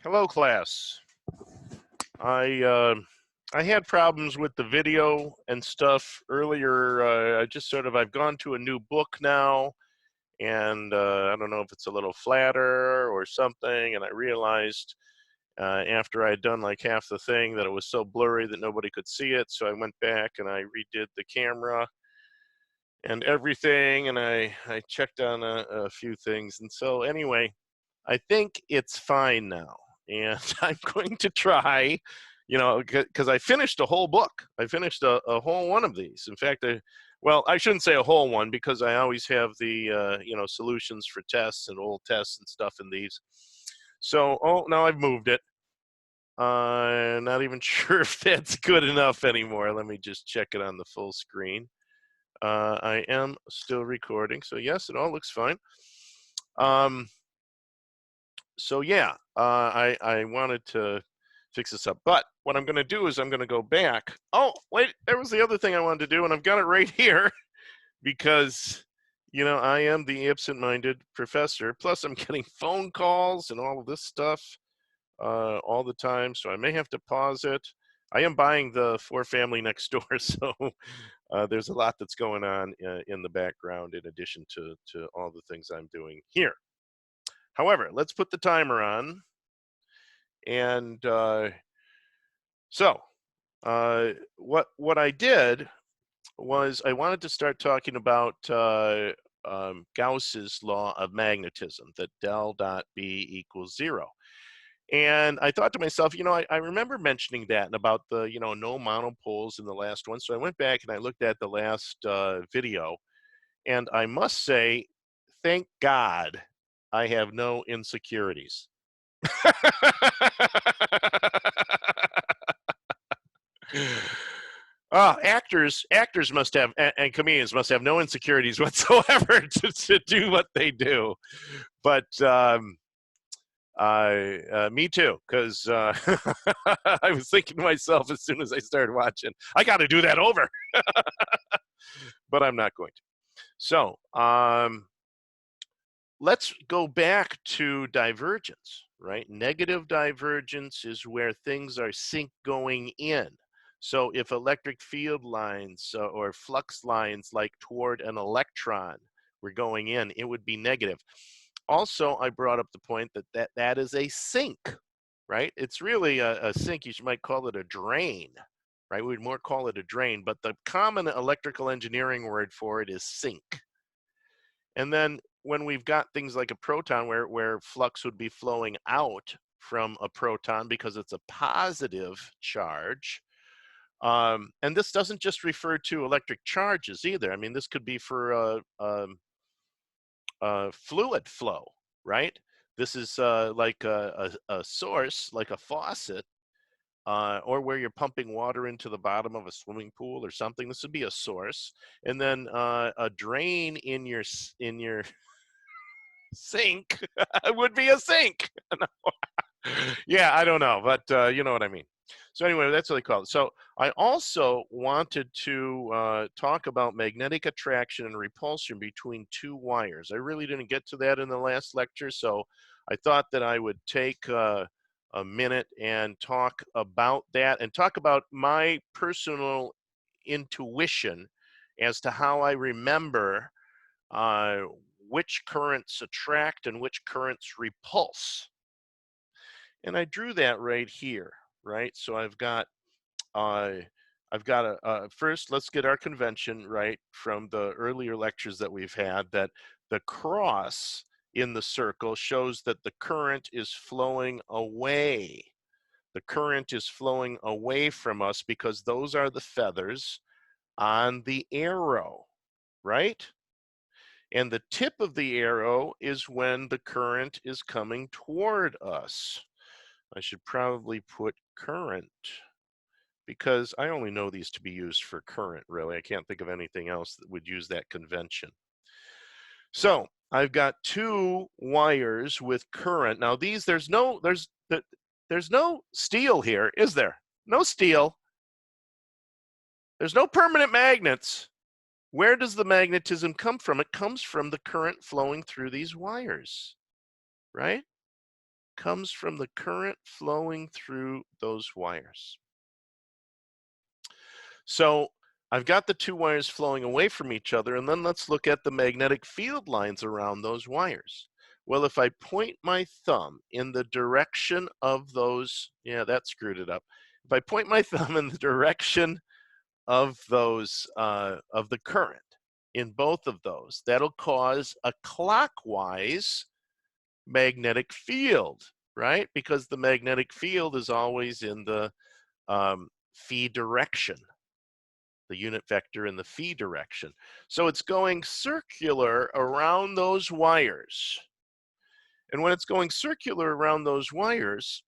Hello, class. I uh, I had problems with the video and stuff earlier. I just I've gone to a new book now, and I don't know if it's a little flatter or something. And I realized after I'd done like half the thing that it was so blurry that nobody could see it. So I went back and I redid the camera and everything, and I checked on a few things. And so anyway, I think it's fine now, and I'm going to try, because I finished a whole book. I finished a whole one of these. In fact, well, I shouldn't say a whole one because I always have the, solutions for tests and old tests and stuff in these. So, oh, now I've moved it. Not even sure if that's good enough anymore. Let me just check it on the full screen. I am still recording, so yes, it all looks fine. So yeah, I wanted to fix this up, but what I'm going to do is I'm going to go back. Oh, wait, there was the other thing I wanted to do, and I've got it right here because, I am the absent-minded professor. Plus, I'm getting phone calls and all of this stuff all the time, so I may have to pause it. I am buying the 4-family next door, so there's a lot that's going on in the background in addition to all the things I'm doing here. However, let's put the timer on. And what I did was I wanted to start talking about Gauss's law of magnetism, that del dot B equals 0. And I thought to myself, I remember mentioning that and about the, no monopoles in the last one. So I went back and I looked at the last video, and I must say, thank God I have no insecurities. Actors must have, and comedians must have no insecurities whatsoever to do what they do. But me too, because I was thinking to myself as soon as I started watching, I got to do that over. But I'm not going to. So let's go back to divergence, right? Negative divergence is where things are sync going in. So if electric field lines or flux lines like toward an electron were going in, it would be negative. Also, I brought up the point that is a sink, right? It's really a sink. You might call it a drain, right? We'd more call it a drain, but the common electrical engineering word for it is sink. And then when we've got things like a proton where flux would be flowing out from a proton because it's a positive charge, and this doesn't just refer to electric charges either. I mean, this could be for fluid flow, right? This is like a source, like a faucet, or where you're pumping water into the bottom of a swimming pool or something. This would be a source, and then a drain in your sink would be a sink. Yeah, I don't know, but you know what I mean. So anyway, that's what they call it. So I also wanted to talk about magnetic attraction and repulsion between two wires. I really didn't get to that in the last lecture, so I thought that I would take a minute and talk about that and talk about my personal intuition as to how I remember which currents attract and which currents repulse. And I drew that right here, right? So I've got first, let's get our convention right from the earlier lectures that we've had, that the cross in the circle shows that the current is flowing away. The current is flowing away from us because those are the feathers on the arrow, right? And the tip of the arrow is when the current is coming toward us. I should probably put current because I only know these to be used for current, really. I can't think of anything else that would use that convention. So I've got two wires with current. Now these, there's no steel here, is there? No steel. There's no permanent magnets. Where does the magnetism come from? It comes from the current flowing through these wires, right? comes from the current flowing through those wires. So I've got the two wires flowing away from each other, and then let's look at the magnetic field lines around those wires. Well, if I point my thumb in the direction of those, yeah, that screwed it up. If I point my thumb in the direction of those, of the current in both of those, that'll cause a clockwise magnetic field, right? Because the magnetic field is always in the phi direction, the unit vector in the phi direction. So it's going circular around those wires. And when it's going circular around those wires,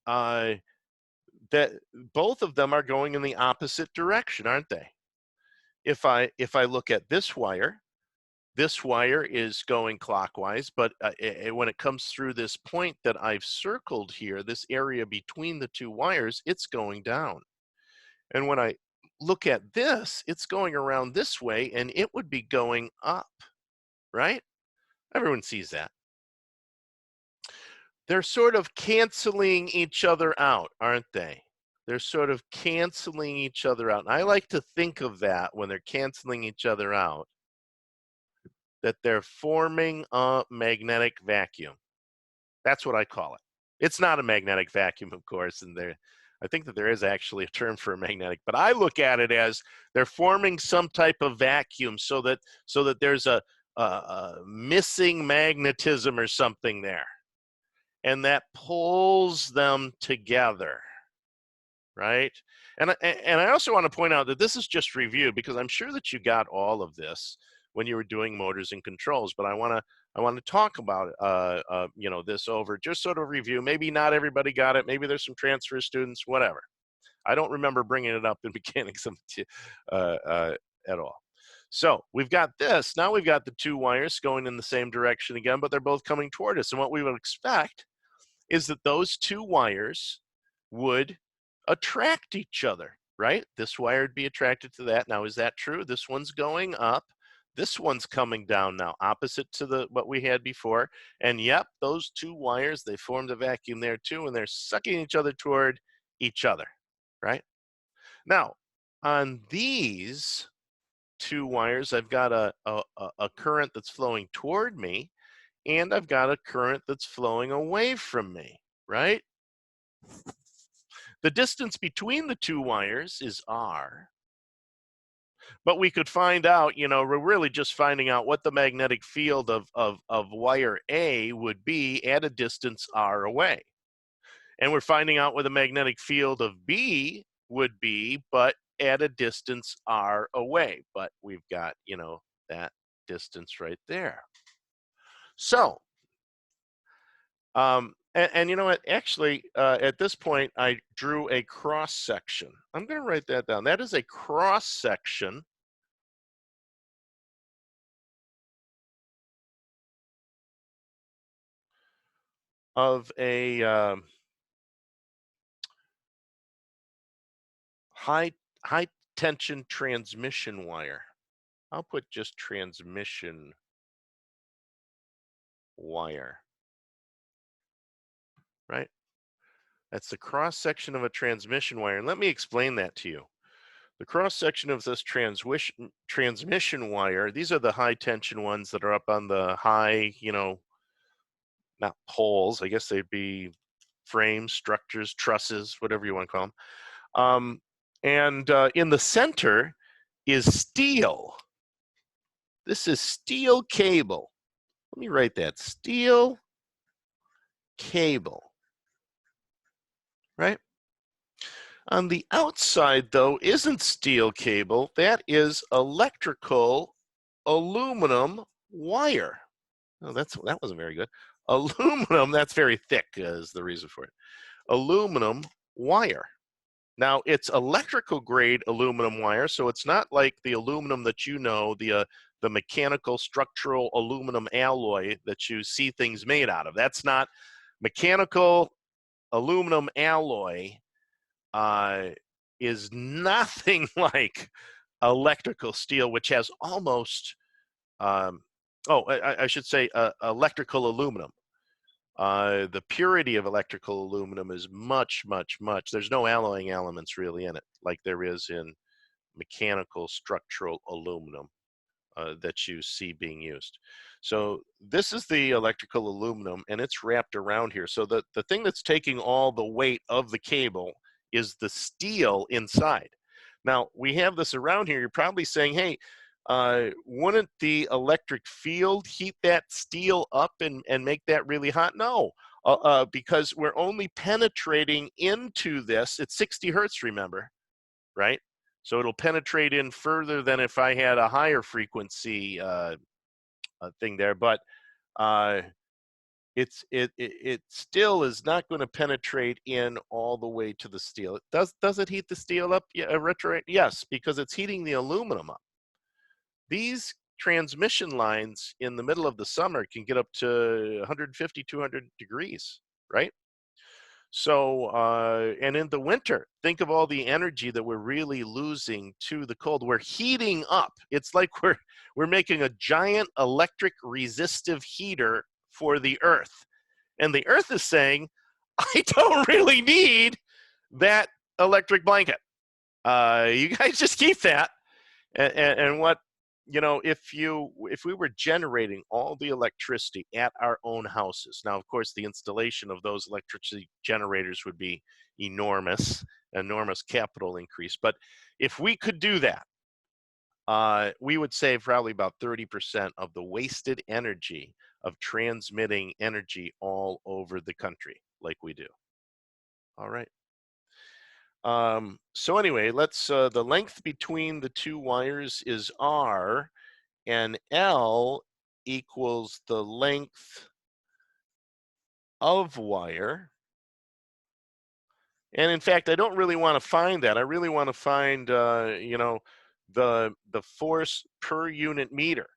that both of them are going in the opposite direction, aren't they? If I look at this wire is going clockwise, but when it comes through this point that I've circled here, this area between the two wires, it's going down. And when I look at this, it's going around this way, and it would be going up, right? Everyone sees that. They're sort of canceling each other out, aren't they? They're sort of canceling each other out. And I like to think of that when they're canceling each other out, that they're forming a magnetic vacuum. That's what I call it. It's not a magnetic vacuum, of course, and I think that there is actually a term for a magnetic, but I look at it as they're forming some type of vacuum so that there's a missing magnetism or something there, and that pulls them together, right? And I also want to point out that this is just review, because I'm sure that you got all of this when you were doing motors and controls, but I want to talk about you know, this over, just sort of review. Maybe not everybody got it. Maybe there's some transfer students, whatever. I don't remember bringing it up in mechanics at all. So we've got this. Now we've got the two wires going in the same direction again, but they're both coming toward us. And what we would expect is that those two wires would attract each other, right? This wire would be attracted to that. Now, is that true? This one's going up. This one's coming down now, opposite to what we had before. And yep, those two wires, they formed a vacuum there too, and they're sucking each other toward each other, right? Now, on these two wires, I've got a current that's flowing toward me, and I've got a current that's flowing away from me, right? The distance between the two wires is R. But we could find out, you know, we're really just finding out what the magnetic field of wire A would be at a distance R away. And we're finding out what the magnetic field of B would be, but at a distance R away. But we've got, you know, that distance right there. So, and you know what, actually, at this point, I drew a cross section. I'm going to write that down. That is a cross section of a high tension transmission wire. I'll put just transmission wire, right? That's the cross section of a transmission wire. And let me explain that to you. The cross section of this transmission wire, these are the high tension ones that are up on the high, you know, not poles, I guess they'd be frames, structures, trusses, whatever you want to call them. And in the center is steel. This is steel cable. Let me write that, steel cable, right? On the outside, though, isn't steel cable. That is electrical aluminum wire. Oh, that wasn't very good. Aluminum, that's very thick is the reason for it. Aluminum wire. Now, it's electrical grade aluminum wire, so it's not like the aluminum that you know, the mechanical structural aluminum alloy that you see things made out of. That's not mechanical aluminum alloy. Is nothing like electrical steel, which has almost, I should say electrical aluminum. The purity of electrical aluminum is much, there's no alloying elements really in it, like there is in mechanical structural aluminum that you see being used. So this is the electrical aluminum, and it's wrapped around here. So the thing that's taking all the weight of the cable is the steel inside. Now, we have this around here. You're probably saying, hey, wouldn't the electric field heat that steel up and make that really hot? No, because we're only penetrating into this. It's 60 hertz, remember, right? So it'll penetrate in further than if I had a higher frequency thing there, but it still is not going to penetrate in all the way to the steel. Does it heat the steel up? Yeah, yes, because it's heating the aluminum up. These transmission lines in the middle of the summer can get up to 150, 200 degrees, right? So, and in the winter, think of all the energy that we're really losing to the cold. We're heating up. It's like we're making a giant electric resistive heater for the Earth. And the Earth is saying, I don't really need that electric blanket. You guys just keep that. And what, you know, if we were generating all the electricity at our own houses, now of course the installation of those electricity generators would be enormous capital increase, but if we could do that, we would save probably about 30% of the wasted energy of transmitting energy all over the country like we do. All right. So anyway, let's, the length between the two wires is R, and L equals the length of wire. And in fact, I don't really want to find that. I really want to find, you know, the force per unit meter.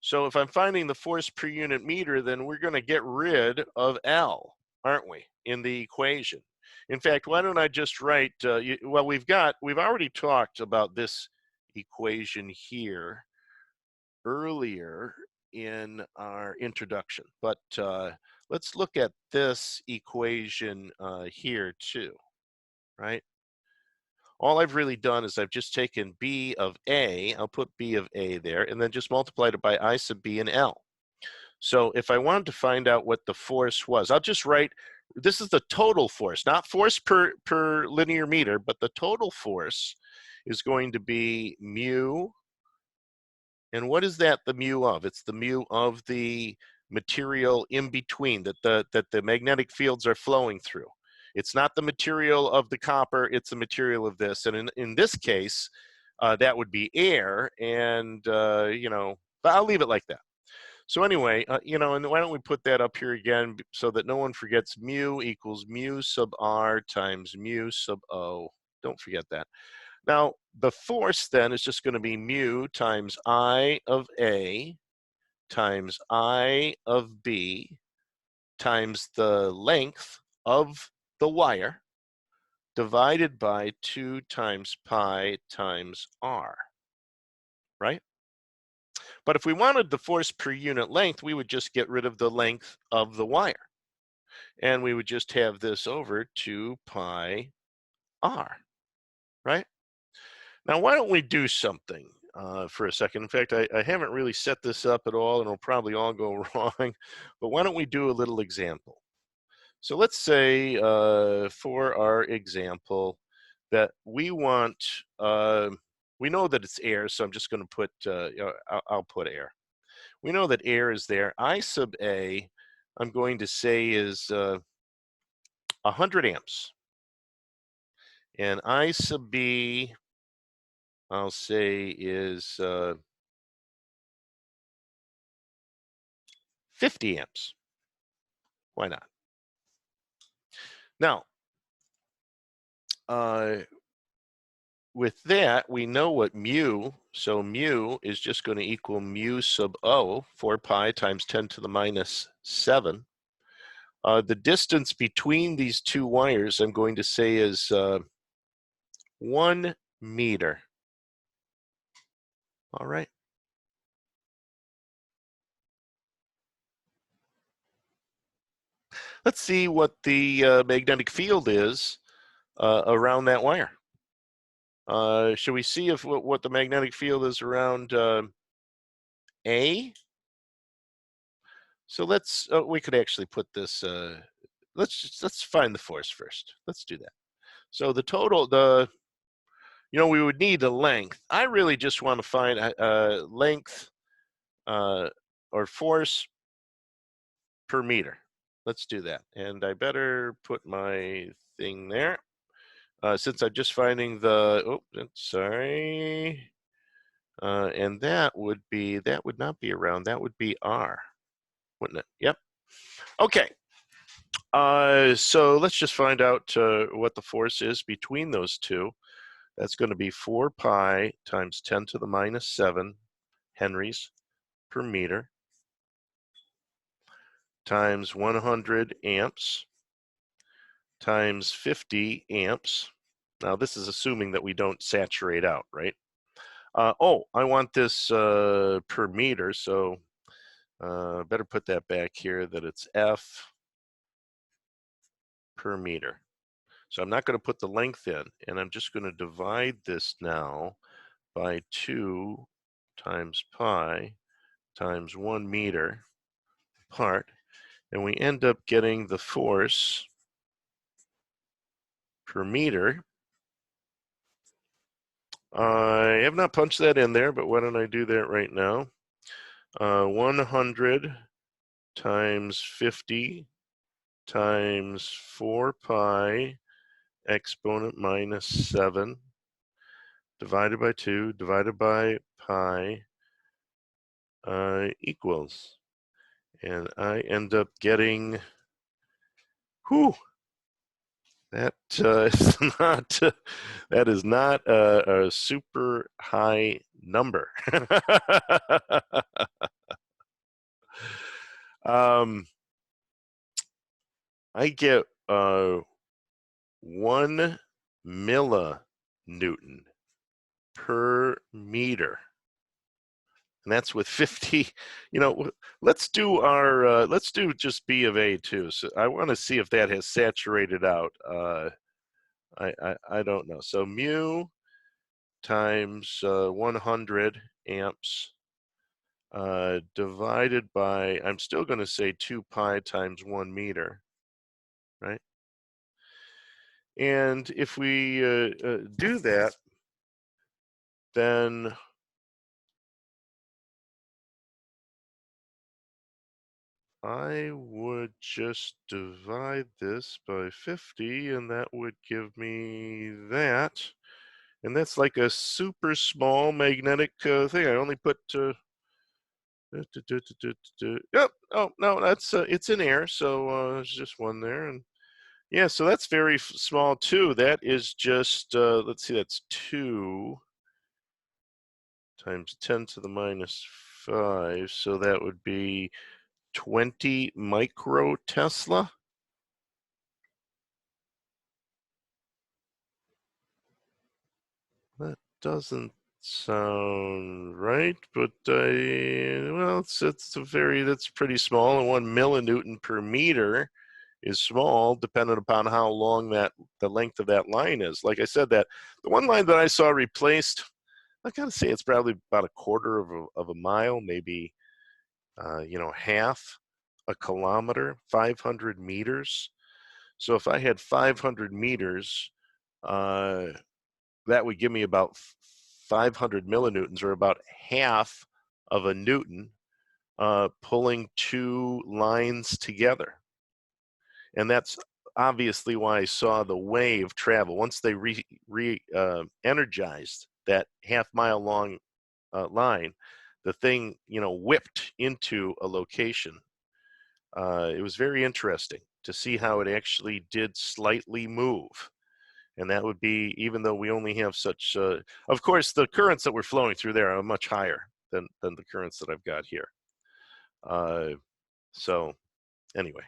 So if I'm finding the force per unit meter, then we're going to get rid of L, aren't we, in the equation? In fact, why don't I just write, well, we've already talked about this equation here earlier in our introduction, but let's look at this equation here too, right? All I've really done is I've just taken B of A, I'll put B of A there, and then just multiplied it by I sub B and L. So if I wanted to find out what the force was, I'll just write, this is the total force, not force per linear meter, but the total force is going to be mu. And what is that the mu of? It's the mu of the material in between that the magnetic fields are flowing through. It's not the material of the copper, it's the material of this. And in this case, that would be air, and you know, but I'll leave it like that. So anyway, you know, and why don't we put that up here again so that no one forgets mu equals mu sub R times mu sub O. Don't forget that. Now, the force then is just going to be mu times I of A times I of B times the length of the wire divided by 2 times pi times R, right? But if we wanted the force per unit length, we would just get rid of the length of the wire. And we would just have this over 2 pi R, right? Now, why don't we do something for a second? In fact, I haven't really set this up at all, and it'll probably all go wrong. But why don't we do a little example? So let's say for our example that we want, we know that it's air, so I'm just going to put, I'll put air. We know that air is there. I sub A, I'm going to say is 100 amps. And I sub B, I'll say is 50 amps. Why not? Now, with that, we know what mu, so mu is just going to equal mu sub O, 4 pi times 10 to the minus 7. The distance between these two wires, I'm going to say is 1 meter. All right. let's see what the magnetic field is around that wire. Should we see if what the magnetic field is around A? So let's, we could actually put this, let's find the force first. Let's do that. So the total, we would need a length. I really just want to find a length or force per meter. Let's do that. And I better put my thing there. Since I'm just finding the, sorry. And that would not be around, that would be R, wouldn't it? Yep. Okay. So let's just find out what the force is between those two. That's going to be 4 pi times 10 to the minus 7 henries per meter times 100 amps times 50 amps. Now this is assuming that we don't saturate out, right? I want this per meter, so better put that back here, that it's F per meter. So I'm not going to put the length in, and I'm just going to divide this now by 2 times pi times 1 meter apart, and we end up getting the force per meter. I have not punched that in there, but why don't I do that right now? 100 times 50 times 4 pi exponent minus 7 divided by 2 divided by pi equals. And I end up getting, that is not, that is not a super high number. I get 1 millinewton per meter, and that's with 50. Let's do our let's do just B of A too. So I want to see if that has saturated out. I don't know. So mu times 100 amps divided by, I'm still going to say 2 pi times 1 meter, right? And if we do that, then I would just divide this by 50, and that would give me that. And that's like a super small magnetic thing. I only put, yep, oh, no, that's, it's in air, so there's just one there. And yeah, so that's very small too. That is just, let's see, that's 2 times 10 to the minus 5. So that would be 20 microtesla. That doesn't sound right, but well, that's pretty small, and 1 millinewton per meter is small, depending upon how long the length of that line is. Like I said, that the one line that I saw replaced, I gotta say it's probably about a quarter of a mile, maybe half a kilometer, 500 meters. So if I had 500 meters, that would give me about 500 millinewtons, or about half of a newton, pulling 2 lines together. And that's obviously why I saw the wave travel. Once they energized that half-mile long line, the thing, whipped into a location. It was very interesting to see how it actually did slightly move. And that would be, even though we only have such, of course, the currents that we're flowing through there are much higher than the currents that I've got here. So anyway,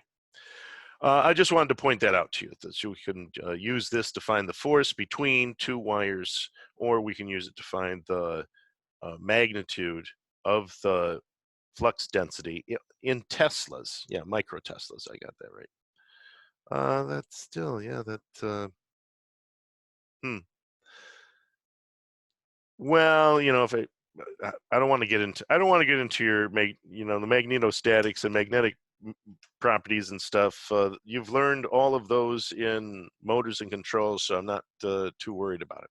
I just wanted to point that out to you, that we can use this to find the force between 2 wires, or we can use it to find the magnitude of the flux density in Teslas. Yeah, microteslas, I got that right. That's still, yeah, that, hmm. Well, you know, if I don't want to get into, I don't want to get into your, you know, the magnetostatics and magnetic properties and stuff. You've learned all of those in motors and controls, so I'm not too worried about it.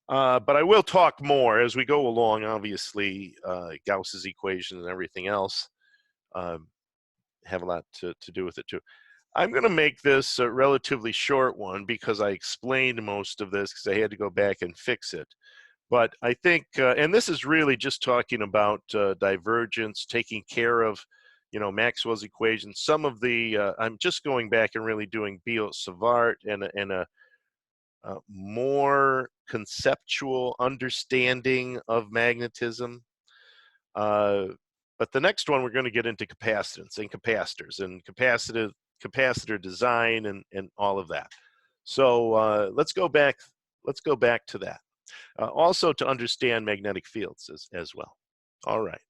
But I will talk more as we go along, obviously, Gauss's equation and everything else have a lot to do with it too. I'm going to make this a relatively short one because I explained most of this because I had to go back and fix it. But I think, and this is really just talking about divergence, taking care of, you know, Maxwell's equations. Some of the, I'm just going back and really doing Biot Savart and a more conceptual understanding of magnetism. But the next one, we're going to get into capacitance and capacitors and capacitor design and all of that. So let's go back to that. Also to understand magnetic fields as well. All right.